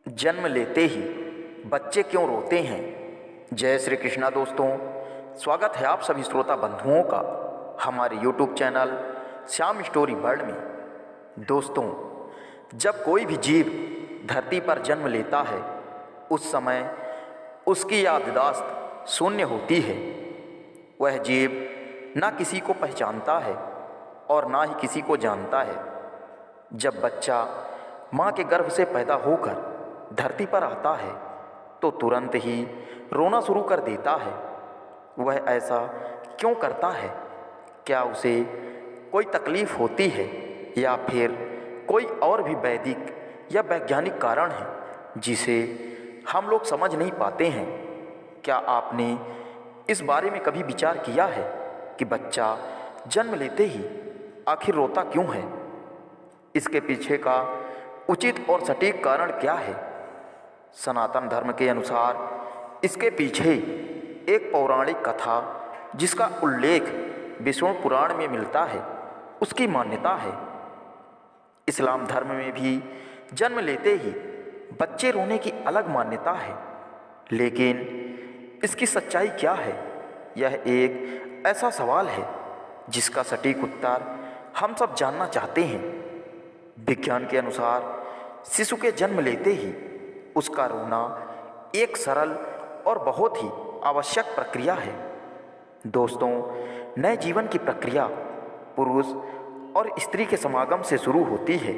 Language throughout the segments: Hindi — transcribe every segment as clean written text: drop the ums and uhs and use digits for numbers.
जन्म लेते ही बच्चे क्यों रोते हैं। जय श्री कृष्णा दोस्तों, स्वागत है आप सभी श्रोता बंधुओं का हमारे YouTube channel Shyam story world में। दोस्तों, जब कोई भी जीव धरती पर जन्म लेता है उस समय उसकी याददाश्त शून्य होती है। वह जीव ना किसी को पहचानता है और ना ही किसी को जानता है। जब बच्चा माँ के गर्भ से पैदा होकर धरती पर आता है तो तुरंत ही रोना शुरू कर देता है। वह ऐसा क्यों करता है? क्या उसे कोई तकलीफ़ होती है या फिर कोई और भी वैदिक या वैज्ञानिक कारण है जिसे हम लोग समझ नहीं पाते हैं? क्या आपने इस बारे में कभी विचार किया है कि बच्चा जन्म लेते ही आखिर रोता क्यों है? इसके पीछे का उचित और सटीक कारण क्या है? सनातन धर्म के अनुसार इसके पीछे एक पौराणिक कथा जिसका उल्लेख विष्णु पुराण में मिलता है उसकी मान्यता है। इस्लाम धर्म में भी जन्म लेते ही बच्चे रोने की अलग मान्यता है, लेकिन इसकी सच्चाई क्या है? यह एक ऐसा सवाल है जिसका सटीक उत्तर हम सब जानना चाहते हैं। विज्ञान के अनुसार शिशु के जन्म लेते ही उसका रोना एक सरल और बहुत ही आवश्यक प्रक्रिया है। दोस्तों, नए जीवन की प्रक्रिया पुरुष और स्त्री के समागम से शुरू होती है,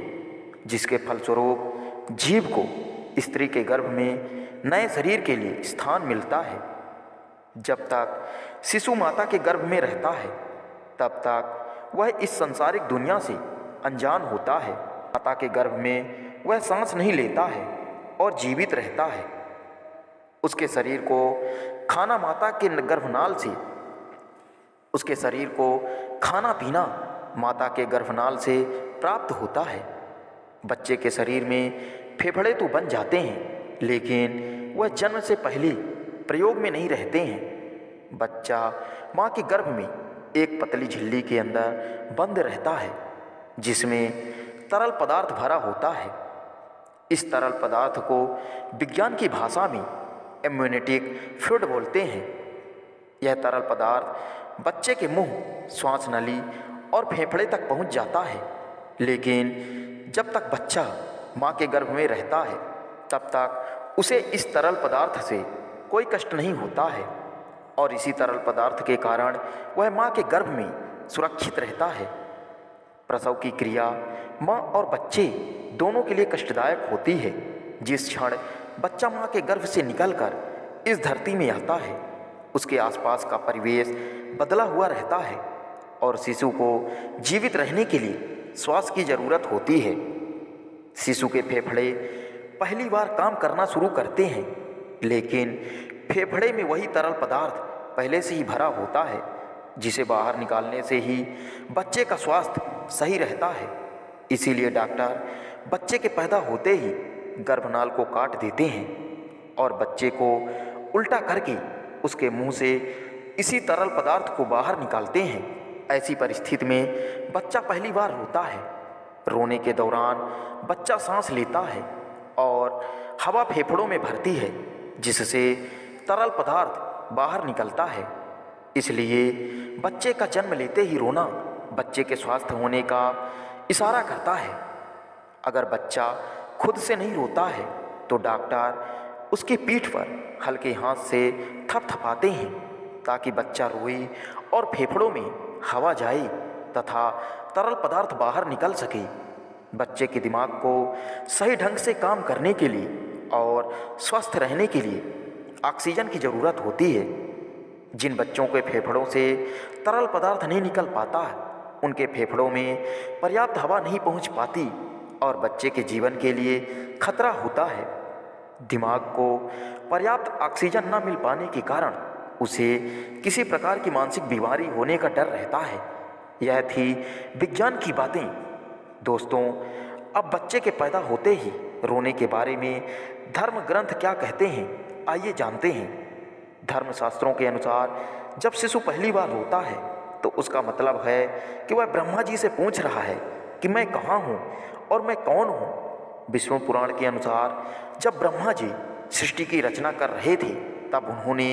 जिसके फलस्वरूप जीव को स्त्री के गर्भ में नए शरीर के लिए स्थान मिलता है। जब तक शिशु माता के गर्भ में रहता है तब तक वह इस सांसारिक दुनिया से अनजान होता है। माता के गर्भ में वह सांस नहीं लेता है और जीवित रहता है। उसके शरीर को खाना पीना माता के गर्भनाल से प्राप्त होता है। बच्चे के शरीर में फेफड़े तो बन जाते हैं, लेकिन वह जन्म से पहले प्रयोग में नहीं रहते हैं। बच्चा माँ के गर्भ में एक पतली झिल्ली के अंदर बंद रहता है जिसमें तरल पदार्थ भरा होता है। इस तरल पदार्थ को विज्ञान की भाषा में एम्नियोटिक फ्लूइड बोलते हैं। यह तरल पदार्थ बच्चे के मुंह, श्वास नली और फेफड़े तक पहुंच जाता है, लेकिन जब तक बच्चा मां के गर्भ में रहता है तब तक उसे इस तरल पदार्थ से कोई कष्ट नहीं होता है और इसी तरल पदार्थ के कारण वह मां के गर्भ में सुरक्षित रहता है। प्रसव की क्रिया माँ और बच्चे दोनों के लिए कष्टदायक होती है। जिस क्षण बच्चा माँ के गर्भ से निकलकर इस धरती में आता है उसके आसपास का परिवेश बदला हुआ रहता है और शिशु को जीवित रहने के लिए श्वास की ज़रूरत होती है। शिशु के फेफड़े पहली बार काम करना शुरू करते हैं, लेकिन फेफड़े में वही तरल पदार्थ पहले से ही भरा होता है जिसे बाहर निकालने से ही बच्चे का स्वास्थ्य सही रहता है। इसीलिए डॉक्टर बच्चे के पैदा होते ही गर्भनाल को काट देते हैं और बच्चे को उल्टा करके उसके मुंह से इसी तरल पदार्थ को बाहर निकालते हैं। ऐसी परिस्थिति में बच्चा पहली बार रोता है। रोने के दौरान बच्चा सांस लेता है और हवा फेफड़ों में भरती है जिससे तरल पदार्थ बाहर निकलता है। इसलिए बच्चे का जन्म लेते ही रोना बच्चे के स्वस्थ होने का इशारा करता है। अगर बच्चा खुद से नहीं रोता है तो डॉक्टर उसकी पीठ पर हल्के हाथ से थपथपाते हैं ताकि बच्चा रोए और फेफड़ों में हवा जाए तथा तरल पदार्थ बाहर निकल सके। बच्चे के दिमाग को सही ढंग से काम करने के लिए और स्वस्थ रहने के लिए ऑक्सीजन की ज़रूरत होती है। जिन बच्चों के फेफड़ों से तरल पदार्थ नहीं निकल पाता उनके फेफड़ों में पर्याप्त हवा नहीं पहुंच पाती और बच्चे के जीवन के लिए खतरा होता है। दिमाग को पर्याप्त ऑक्सीजन न मिल पाने के कारण उसे किसी प्रकार की मानसिक बीमारी होने का डर रहता है। यह थी विज्ञान की बातें। दोस्तों, अब बच्चे के पैदा होते ही रोने के बारे में धर्म ग्रंथ क्या कहते हैं, आइए जानते हैं। धर्मशास्त्रों के अनुसार जब शिशु पहली बार रोता है तो उसका मतलब है कि वह ब्रह्मा जी से पूछ रहा है कि मैं कहाँ हूँ और मैं कौन हूँ। विष्णु पुराण के अनुसार जब ब्रह्मा जी सृष्टि की रचना कर रहे थे तब उन्होंने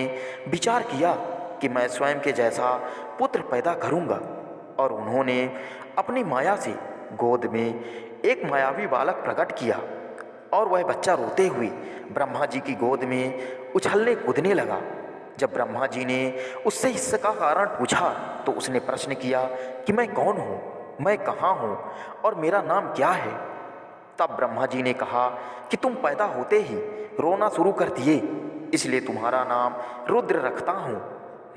विचार किया कि मैं स्वयं के जैसा पुत्र पैदा करूंगा और उन्होंने अपनी माया से गोद में एक मायावी बालक प्रकट किया और वह बच्चा रोते हुए ब्रह्मा जी की गोद में उछलने कूदने लगा। जब ब्रह्मा जी ने उससे इसका कारण पूछा तो उसने प्रश्न किया कि मैं कौन हूँ, मैं कहाँ हूँ और मेरा नाम क्या है। तब ब्रह्मा जी ने कहा कि तुम पैदा होते ही रोना शुरू कर दिए, इसलिए तुम्हारा नाम रुद्र रखता हूँ।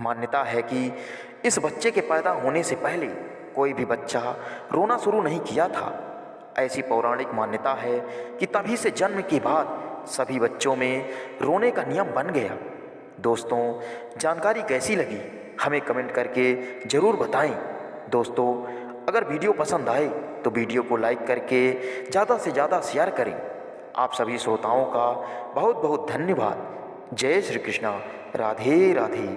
मान्यता है कि इस बच्चे के पैदा होने से पहले कोई भी बच्चा रोना शुरू नहीं किया था। ऐसी पौराणिक मान्यता है कि तभी से जन्म के बाद सभी बच्चों में रोने का नियम बन गया। दोस्तों, जानकारी कैसी लगी हमें कमेंट करके ज़रूर बताएं। दोस्तों, अगर वीडियो पसंद आए तो वीडियो को लाइक करके ज़्यादा से ज़्यादा शेयर करें। आप सभी श्रोताओं का बहुत बहुत धन्यवाद। जय श्री कृष्णा। राधे राधे।